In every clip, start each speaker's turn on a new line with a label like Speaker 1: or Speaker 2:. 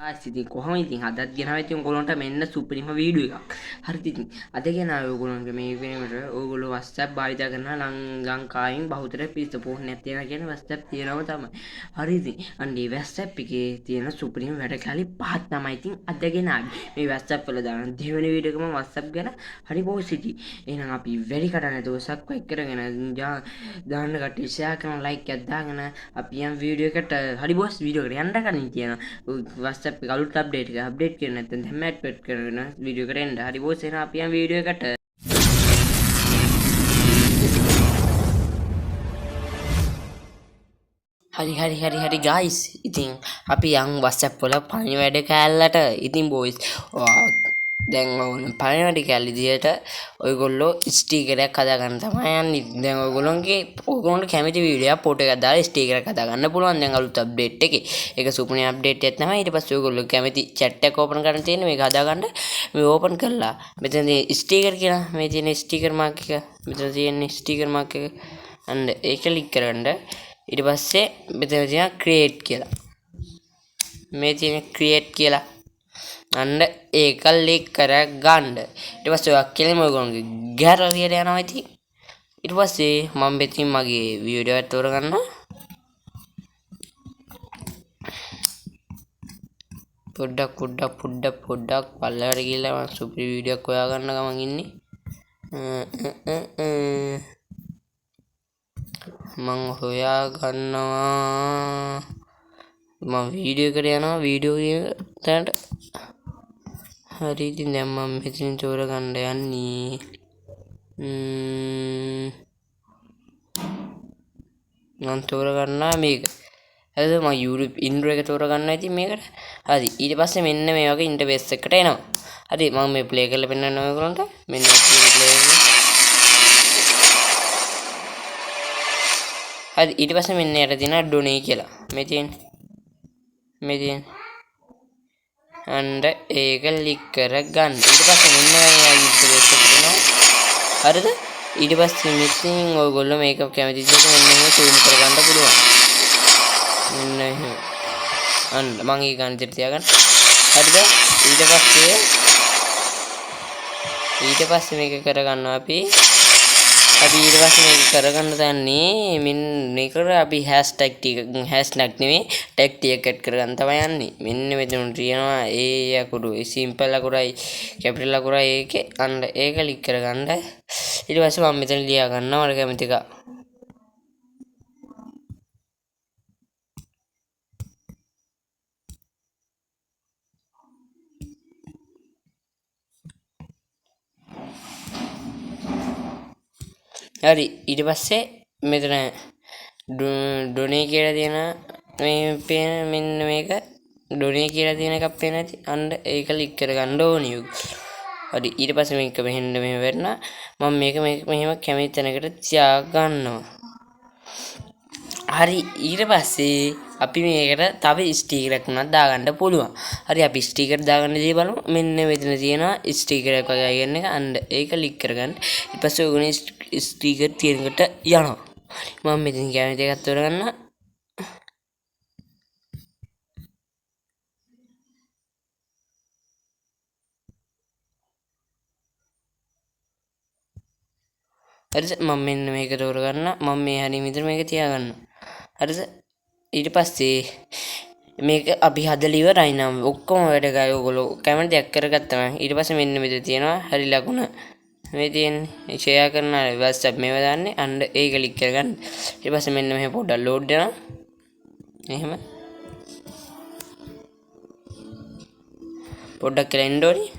Speaker 1: ඉතින් කොහොම ඉතින් අදත් ගෙනාව ඉතින් ඔයගොල්ලන්ට මෙන්න සුපිරිම වීඩියෝ එකක්. හරිද ඉතින් අද ගෙනාවේ ඔයගොල්ලන්ට මේ වෙනකොට ඔයගොල්ලෝ WhatsApp භාවිත කරන ලංකාවෙන් බහුතර පිරිස ෆෝන් එකක් තියෙනවා කියන්නේ WhatsApp තියෙනව තමයි. හරිද ඉතින් අන්න මේ WhatsApp එකේ තියෙන සුපිරිම වැඩ කැලි පහක් තමයි ඉතින් අද ගෙනාවේ. මේ WhatsApp වල දාන දෙවෙනි වීඩියෝ එක මම WhatsApp ගැන හරි පොසිටි. එහෙනම් අපි වැඩි කඩ නැතුව subscribe කරගෙන දාන්න කට්ටිය share කරන like එකක් දාගෙන අපි යම් වීඩියෝ එකට හරි බොස් වීඩියෝ එකට යන්න කලින් කියනවා. WhatsApp අලුත් අප්ඩේට් එක අප්ඩේට් කරන්න නැත්නම් දැන් මෑට් පෙට් කරගෙන වීඩියෝ එකට එන්න. හරි බොස් එහෙනම් අපි යම් වීඩියෝ එකට. හරි guys. ඉතින් අපි යම් WhatsApp වල පණි වැඩ කෑල්ලට. ඉතින් boys දැන් ඔයගොල්ලෝ පණි වැඩ කෑල්ල විදියට ඔයගොල්ලෝ ස්ටිකර් එකක් හදාගන්න තමයි යන්නේ. දැන් ඔයගොල්ලන්ට කැමති වීඩියෝ එකක් ෆොටෝ එකක් දාලා ස්ටිකර් එකක් හදාගන්න පුළුවන්. දැන් අලුත් අප්ඩේට් එකේ. ඒක සුපුනේ අප්ඩේට් එකක් තමයි. ඊට පස්සේ ඔයගොල්ලෝ කැමති chat එක ඕපන් කරන්න තියෙන්නේ මේක හදාගන්න. මේ ඕපන් කරලා මෙතන ස්ටිකර් කියලා මේ තියෙන ස්ටිකර් මාක් එක මෙතන තියෙන ස්ටිකර් මාක් එක අන්න ඒක ක්ලික් කරගන්න. ඊට පස්සේ මෙතන තියෙන ක්‍රියේට් කියලා මේ තියෙන ක්‍රියේට් කියලා අන්න ඒක ක්ලික් කරගන්න. ඊට පස්සේ ඔයක් කියලා මොකෝන්ගේ ගැලරියට යනවා. ඉතින් ඊට පස්සේ මම මෙතින් මගේ වීඩියෝ එක තෝරගන්නවා. පොඩ්ඩක් පල්ලෙහාට ගිහලා මම සුපිරි වීඩියෝ එකක් හොයාගන්න ගමන් ඉන්නේ. මං හොයා ගන්නවා. මම වීඩියෝ එකට යනවා. වීඩියෝ එකට හරි ඉතින් දැන් මම මෙතනින් තෝරගන්න යන්නේ. මම තෝරගන්නවා මේක. හරිද මම YouTube ඉන්ට්‍රෝ එක තෝරගන්නවා ඉතින් මේකට. හරි ඊට පස්සේ මෙන්න මේ වගේ ඉන්ටර්ෆේස් එකකට එනවා. හරි මම මේ ප්ලේ කරලා පෙන්නන්න ඔයගොල්ලන්ට. මෙන්න ප්ලේ එක. හරි ඊට පස්සේ මෙන්න යට තියෙනවා ඩොනේ කියලා. මේ තියෙන අන්න ඒක ක්ලික් කරගන්න. ඊට පස්සේ මෙන්න මේ ඉන්ටර්ෆේස් එකට එනවා. හරිද? ඊට පස්සේ මෙතනින් ඔයගොල්ලෝ මේක කැමති විදිහට මෙන්න මෙහෙම zoom කරගන්න පුළුවන්. මෙන්න එහෙම. අන්න මම ඒක ගන්න ඉතින් තියාගන්න. හරිද? ඊට පස්සේ මේක කරගන්නවා අපි. ඊට පස්සේ මේක කරගන්න දන්නේ මෙන්න මේකට අපි hashtag නෙමෙයි tag ටික ඇඩ් කරගන්න තමයි යන්නේ. මෙන්න මෙතන තියෙනවා ඒ අකුරු simple අකුරයි capital අකුරයි ඒකේ අන්න ඒක ක්ලික් කරගන්න. ඊට පස්සේ මම මෙතන ලියා ගන්නවා මට කැමති එක. හරි ඊට පස්සේ මෙතන ඩොනේ කියලා තියෙන මේ පේන මෙන්න මේක ඩොනේ කියලා තියෙන එකක් පේන ඇති. අන්න ඒක ක්ලික් කරගන්න ඕනේ. හරි ඊට පස්සේ මේක මෙහෙම වෙන්න මම මේක මෙහෙම කැමති තැනකට තියා ගන්නවා. හරි ඊට පස්සේ අපි මේකට තව ස්ටිකර් එකක් උනත් දාගන්න පුළුවන්. හරි අපි ස්ටිකර් දාගන්න දී බලමු. මෙන්න මෙතන තියෙනවා ස්ටිකර් එක වගේ අයගෙන එක අන්න ඒක ක්ලික් කරගන්න. ඊට පස්සේ ඔයගොල්ලෝ ස්ටිකර් තියෙනකට යනවා. මම මෙතන කැමති එකක් තෝරගන්න. හරිද? මම මෙන්න මේක තෝරගන්න. මම මේ හරිය විතර මේක තියාගන්න. හරිද? ඊට පස්සේ මේක අපි හදලා ඉවරයි නම් ඔක්කොම වැඩ ගාය ඔයගොල්ලෝ කැමති දෙයක් කරගත්තා නම් ඊට පස්සේ මෙන්න මෙතන තියෙනවා හරි ලකුණ මේ තියෙන්නේ ෂෙයා කරන WhatsApp මේව දාන්නේ අන්න ඒක ක්ලික් කරගන්න. ඊට පස්සේ මෙන්න මෙහෙම පොඩ්ඩක් ලෝඩ් වෙනවා. එහෙම පොඩ්ඩක් කියලා එන්න ඕනේ.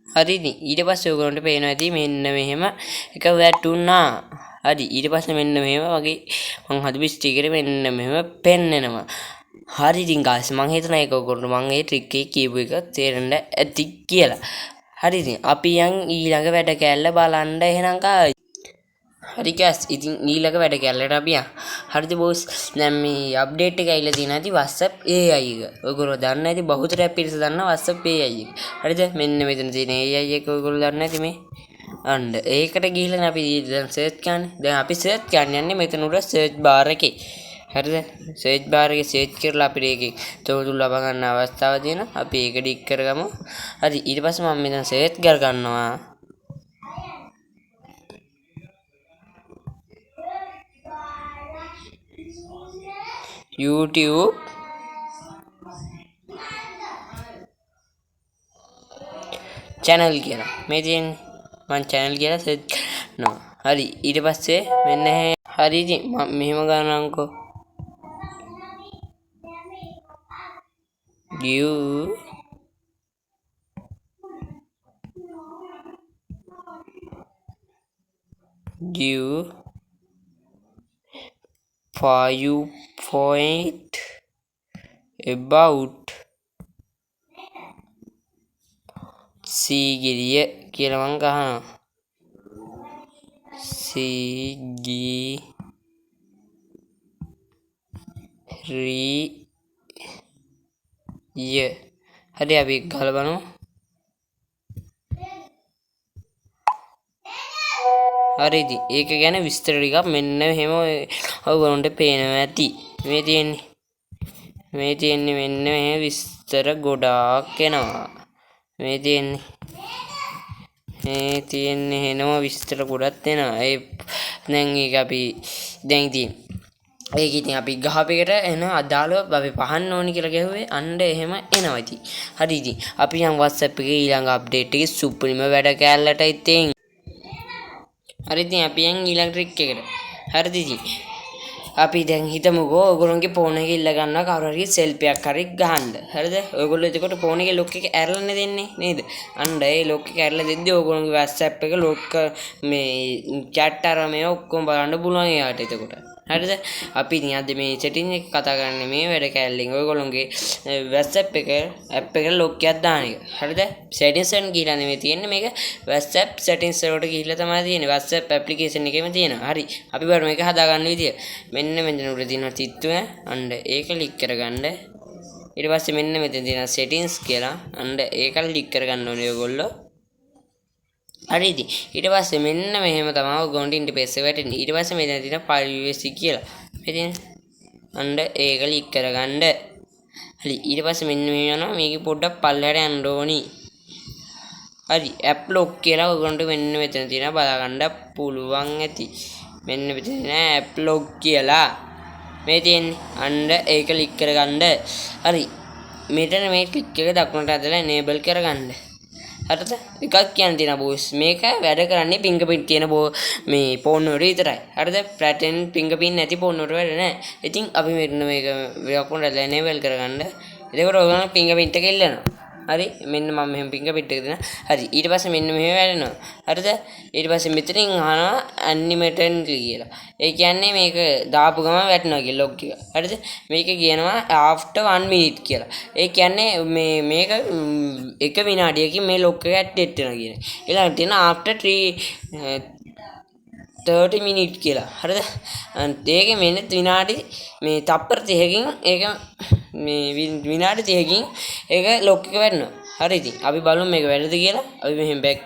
Speaker 1: හරි ඉතින් ඊට පස්සේ ඔයගොල්ලන්ට පේනවා ඇති මෙන්න මෙහෙම එක වැටුණා. හරි ඊට පස්සේ මෙන්න මෙහෙම වගේ මං හදපු ස්ටිකරේ මෙන්න මෙහෙම පෙන්නනවා. හරි ඉතින් guys මං හිතනවා ඒක ඔයගොල්ලන්ට මං ඒ ට්‍රික් එක කියපු එක තේරෙන්න ඇති කියලා. හරි ඉතින් අපි යන් ඊළඟ වැඩ කැල්ල බලන්න එහෙනම් guys. හරි guys ඉතින් ඊළඟ වැඩ කැල්ලට අපි යන්. හරිද boys දැන් මේ අප්ඩේට් එක ඇවිල්ලා තියෙනවා ඇති WhatsApp AI එක. ඔයගොල්ලෝ දන්න ඇති බහුතරයක් පිරිස දන්නා WhatsApp AI එක. හරිද? මෙන්න මෙතන තියෙන AI එක ඔයගොල්ලෝ දන්න ඇති මේ. අන්න ඒකට ගිහිල්ලා අපි දැන් සර්ච් කරන්නේ. දැන් අපි සර්ච් කරන්න යන්නේ මෙතන උඩ සර්ච් බාර් එකේ. හරිද? සර්ච් බාර් එකේ සර්ච් කරලා අපිට ඒකේ තොරතුරු ලබා ගන්න අවස්ථාව තියෙනවා. අපි ඒක ටික් කරගමු. හරි ඊට පස්සේ මම මෙතන සර්ච් කර ගන්නවා YouTube channel කියලා. මේ තියෙන්නේ මම channel කියලා සර්ච් කරනවා. හරි ඊට පස්සේ මෙන්න හරි ඉතින් මම මෙහෙම ගන්නම්කෝ. give 5 point about සීගිරිය කියලා මං ගහනවා. සීගිරිය හරි අපි ගහලා බලමු. හරි ඉතින් ඒක ගැන විස්තර ටිකක් මෙන්න මෙහෙම ඔයගොල්ලන්ට පේනවා ඇති. මේ තියෙන්නේ මෙන්න මේ විස්තර ගොඩාක් එනවා. මේ තියෙන්නේ එනවා විස්තර ගොඩක් එනවා. ඒ දැන් ඒක අපි දැන් ඉතින් ඒක ඉතින් අපි ගහපෙකට එන අදාළව අපි පහන්න ඕනි කියලා ගැහුවේ අන්න එහෙම එනවා ඉතින්. හරි ඉතින් අපි යන් WhatsApp එකේ ඊළඟ අප්ඩේට් එකේ සුප්‍රීම වැඩ කැලලට ඉතින්. හරි ඉතින් අපි යන් ඊළඟ ට්‍රික් එකට. හරිද ඉතින් අපි දැන් හිතමුකෝ ඔයගොල්ලෝගේ ෆෝන් එක ඉල්ල ගන්නවා කවුරු හරි සෙල්ෆි එකක් හරි ගහන්න. හරිද? ඔයගොල්ලෝ එතකොට ෆෝන් එකේ ලොක් එක ඇරලානේ දෙන්නේ නේද? අන්න ඒ ලොක් එක ඇරලා දෙද්දි ඔයගොල්ලෝගේ WhatsApp එක ලොක් මේ chat අර මේ ඔක්කොම බලන්න පුළුවන් එයාට එතකොට. හරිද? අපි ඉතින් අද මේ setting එක කතා කරන්නේ මේ වැඩ කැලලෙන් ඔයගොල්ලෝගේ WhatsApp එක app එකට ලොක් එකක් දාන එක. හරිද? settings එකෙන් ගිහලා නෙමෙයි තියෙන්නේ මේක WhatsApp settings වලට ගිහිල්ලා තමයි තියෙන්නේ. WhatsApp application එකේම තියෙනවා. හරි. අපි බලමු මේක හදා ගන්න විදිය. මෙන්න මෙතන උඩ තියෙනවා තිත්තුව. අන්න ඒක ක්ලික් කරගන්න. ඊට පස්සේ මෙන්න මෙතන තියෙනවා settings කියලා. අන්න ඒක ක්ලික් කරගන්න ඕනේ ඔයගොල්ලෝ. හරි ඉතින් ඊට පස්සේ මෙන්න මෙහෙම තමයි ඔයගොල්ලන්ට ඉන්ටර්ෆේස් එක වැටෙන්නේ. ඊට පස්සේ මෙතන තියෙන privacy කියලා. මෙතන අන්න ඒක ක්ලික් කරගන්න. හරි ඊට පස්සේ මෙන්න මෙහෙම යනවා. මේක පොඩ්ඩක් පල්ලෙහාට යන්න ඕනි. හරි app lock කියලා ඔයගොල්ලන්ට මෙන්න මෙතන තියෙනවා බලා ගන්න පුළුවන් ඇති. මෙන්න මෙතන app lock කියලා මේ තියෙන්නේ. අන්න ඒක ක්ලික් කරගන්න. හරි මෙතන මේ ක්ලික් එක දකුණට ඇදලා enable කරගන්න. හරිද? එකක් කියන්න තියෙනවා බෝස්. මේක වැඩ කරන්නේ fingerprint තියෙන මේ ෆෝන් වල විතරයි. හරිද? pattern fingerprint නැති ෆෝන් වලට වැඩ නැහැ. ඉතින් අපි මෙන්න මේක දකුණට ඇදලා enable කරගන්න. එතකොට ඔයගොල්ලෝ fingerprint එක ඉල්ලනවා. හරි මෙන්න මම මෙහෙම fingerprint එක දෙනවා. හරි ඊට පස්සේ මෙන්න මෙහෙම වැඩෙනවා. හරිද? ඊට පස්සේ මෙතනින් අහනවා animated කියලා. ඒ කියන්නේ මේක දාපු ගමන් වැටෙනවා කියලා ලොග් එක. හරිද? මේක කියනවා after 1 minute කියලා. ඒ කියන්නේ මේක එක විනාඩියකින් මේ ලොග් එක ඇක්ටිවේට් වෙනවා කියන්නේ. ඊළඟට තියෙනවා after 30 minute කියලා. හරිද? ඒකේ මෙන්න විනාඩි මේ තප්පර 30කින් ඒක මේ විනාඩි 30කින් ඒක ලොක් එක වැටෙනවා. හරි ඉතින් අපි බලමු මේක වැරදිද කියලා. අපි මෙහෙම බෑක්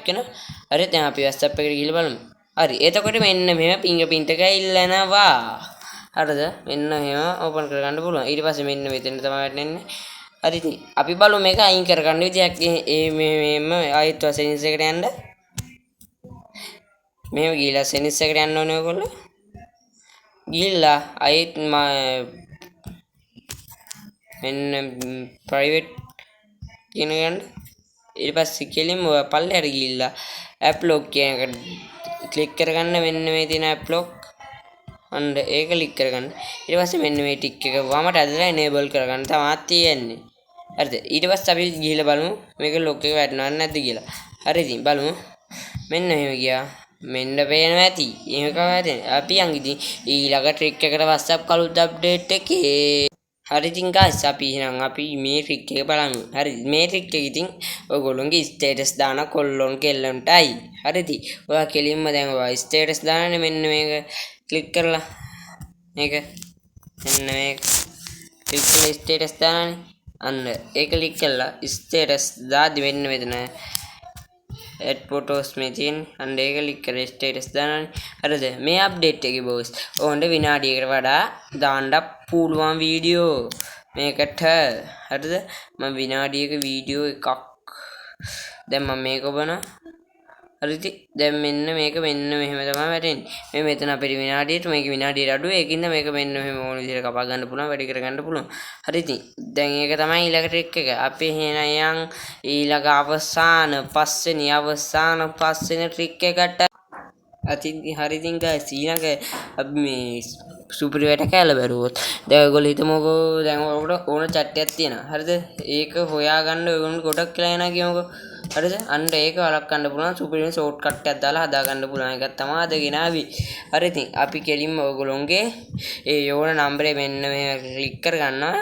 Speaker 1: වෙනවා. හරි දැන් අපි WhatsApp එකට ගිහලා බලමු. හරි එතකොට මෙන්න මෙහෙම fingerprint එක ඉල්ලනවා. හරිද? මෙන්න මෙහෙම ඕපන් කරගන්න පුළුවන්. ඊට පස්සේ මෙන්න මෙතන තමයි වැටෙන්නේ. හරි ඉතින් අපි බලමු මේක අයින් කරගන්න විදියක්. මෙහෙම ආයෙත් settings එකට යන්න. මෙහෙම ගිහලා settings එකට යන්න ඕනේ ඔයගොල්ලෝ. ගිහලා ආයෙත් මෙන්න private කියන ගන්න. ඊට පස්සේ කෙලින්ම පල්ලෙහාට ගිහිල්ලා app lock කියන එක ක්ලික් කරගන්න. මෙන්න මේ තියෙන app lock අන්න ඒක ක්ලික් කරගන්න. ඊට පස්සේ මෙන්න මේ ටික් එක වමට ඇදලා enable කරගන්න තමයි තියෙන්නේ. හරිද? ඊට පස්සේ අපි ගිහිල්ලා බලමු මේක lock එක වැටෙනවද නැද්ද කියලා. හරි ඉතින් බලමු. මෙන්න එහෙම ගියා. මෙන්න පේනවා ඇති. එහෙම කවදාද? අපි යන් ඉතින් ඊළඟ ට්‍රික් එකට WhatsApp කලුත් අප්ඩේට් එකේ. හරි ඉතින් guys අපි එහෙනම් අපි මේ ට්‍රික් එක බලමු. හරි මේ ට්‍රික් එක ඉතින් ඔයගොල්ලෝගේ ස්ටේටස් දාන කොල්ලොන් කෙල්ලන්ටයි. හරි ඉතින් ඔයා කෙලින්ම දැන් ඔයා ස්ටේටස් දානනේ මෙන්න මේක ක්ලික් කරලා මේක මෙන්න මේක ක්ලික් කරලා ස්ටේටස් දානනේ. අන්න ඒක ක්ලික් කරලා ස්ටේටස් දාද්දි මෙන්න මෙතන ඇඩ් ෆොටෝස් මේ තියෙන අන්න ඒක ක්ලික් කරලා ස්ටේටස් දානනේ හරිද මේ අප්ඩේට් එකේ බොස් ඕන්ට විනාඩියකට වඩා දාන්න පුළුවන් වීඩියෝ මේකට හරිද මම විනාඩියක වීඩියෝ එකක් දැන් මම මේක ඔබන හරිද දැන් මෙන්න මේක මෙන්න මෙහෙම තමයි වැටෙන්නේ මේ මෙතන අපිට විනාඩියට මේක විනාඩියට අඩු ඒකින්ද මේක මෙන්න මෙහෙම ඕන විදිහට කපා ගන්න පුළුවන් වැඩි කර ගන්න පුළුවන් හරිද දැන් ඒක තමයි ඊළඟ ට්‍රික් එක අපි එහෙනම් ඊළඟ අවසාන පස්වෙනි ට්‍රික් එකට අතින් හරි ඉතින් guys ඊළඟ අපි මේ සුපිරි වැඩ කැල බැලුවොත් දැන් ඔයගොල්ලෝ හිතමුකෝ දැන් ඔයගොල්ලෝ ඕන chat එකක් තියෙනවා හරිද ඒක හොයාගන්න ඔයගොල්ලෝ ගොඩක් කියලා එනවා කියමුකෝ හරිද අන්න ඒක වළක්වන්න පුළුවන් සුපිරි ෂෝට් කට් එකක් දාලා හදා ගන්න පුළුවන් එකක් තමයි අද ගෙනාවි හරි ඉතින් අපි කෙලින්ම ඔයගොල්ලෝගේ ඒ යෝන නම්බරේ මෙන්න මේ ක්ලික් කර ගන්නවා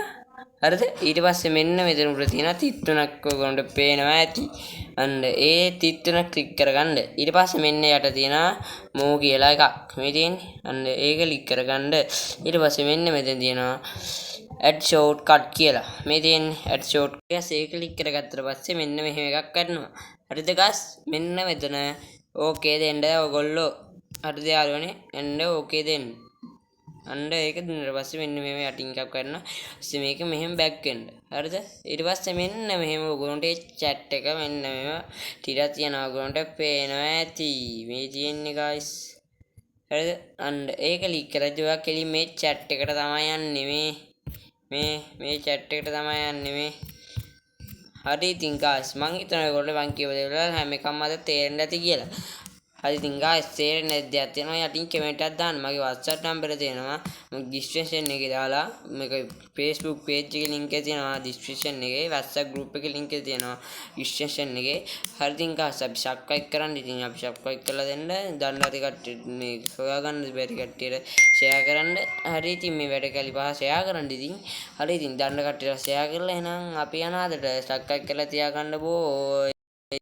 Speaker 1: හරිද ඊට පස්සේ මෙන්න මෙතන උඩ තියෙනවා තිත් තුනක් ඔයගොල්ලන්ට පේනවා ඇති අන්න ඒ තිත් තුන ක්ලික් කරගන්න ඊට පස්සේ මෙන්න යට තියෙනවා මෝ කියලා එකක් මේ තියෙන්නේ අන්න ඒක ක්ලික් කරගන්න ඊට පස්සේ මෙන්න මෙතන තියෙනවා add shortcut කියලා මේ තියෙන්නේ add shortcut ඒක ක්ලික් කරගත්තට පස්සේ මෙන්න මෙහෙම එකක් කරනවා හරිද guys මෙන්න මෙතන ඕකේ දෙන්න ඔයගොල්ලෝ හරිද යාළුවනේ එන්න ඕකේ දෙන්න අන්න ඒක දුන්නාට පස්සේ මෙන්න මෙහෙම යටින් එකක් කරනවා ඊට මේක මෙහෙම බෑක් වෙන්න හරිද ඊට පස්සේ මෙන්න මෙහෙම ඔයගොල්ලන්ට chat එක මෙන්න මෙහෙම ටිකක් තියනවා ඔයගොල්ලන්ට පේනවා ඇති මේ තියෙන්නේ guys හරිද අන්න ඒක ක්ලික් කරලා ඔයා කෙලින් මේ chat එකට තමයි යන්නේ මේ chat එකට තමයි යන්නේ මේ හරි ඉතින් guys මං හිතනවා ඔයගොල්ලෝ මං කියව දේවල් හැම එකක්ම අද තේරෙන්න ඇති කියලා හරි ඉතින් guys තේරෙන්නේ නැද්ද යතිනවා යටින් කමෙන්ට් එකක් දාන්න මගේ WhatsApp නම්බර තියෙනවා මම description එකේ දාලා මේක Facebook page එකේ link එක තියෙනවා description එකේ WhatsApp group එකේ link එක තියෙනවා description එකේ හරි ඉතින් guys අපි subscribe කරන්න ඉතින් අපි subscribe කරලා දෙන්න දන්නවති කට්ටිය මේ හොයාගන්න බැරි කට්ටියට share කරන්න හරි ඉතින් මේ වැඩ කැලි පහ share කරන්න ඉතින් හරි ඉතින් දන්න කට්ටියට share කරලා එහෙනම් අපි යනවා අදට subscribe කරලා තියාගන්න බෝ